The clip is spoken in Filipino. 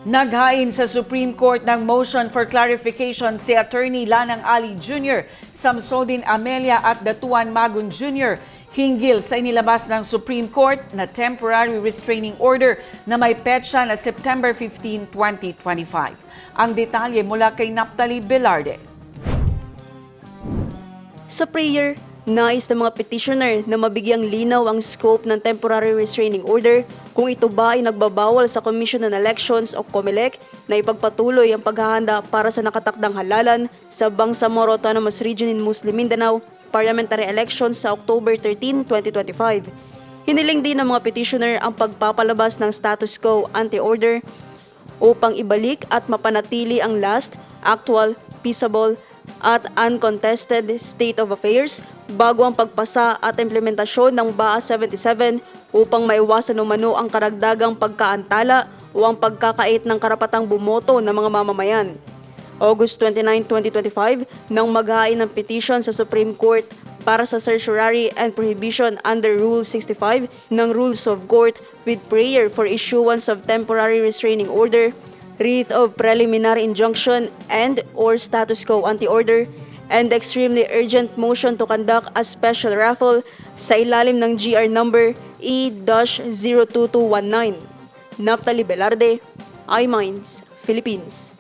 Naghain sa Supreme Court ng motion for clarification si Attorney Lanang Ali Jr., Samsudin Amelia at Datuan Magun Jr. hinggil sa inilabas ng Supreme Court na temporary restraining order na may petsa na September 15, 2025. Ang detalye mula kay Naphtali Velarde. Sa prayer, nais ng mga petitioner na mabigyang linaw ang scope ng temporary restraining order kung ito ba ay nagbabawal sa Commission on Elections o COMELEC na ipagpatuloy ang paghahanda para sa nakatakdang halalan sa Bangsamoro Autonomous Region in Muslim Mindanao parliamentary elections sa October 13, 2025. Hiniling din ng mga petitioner ang pagpapalabas ng status quo ante-order upang ibalik at mapanatili ang last, actual, peaceable, at uncontested state of affairs bago ang pagpasa at implementasyon ng BAA 77 upang maiwasan umano ang karagdagang pagkaantala o ang pagkakait ng karapatang bumoto ng mga mamamayan. August 29, 2025, nang maghain ng petition sa Supreme Court para sa certiorari and prohibition under Rule 65 ng Rules of Court with prayer for issuance of temporary restraining order, writ of preliminary injunction and or status quo ante-order, and extremely urgent motion to conduct a special raffle sa ilalim ng GR number E-02219. Naphtali Velarde, iMinds, Philippines.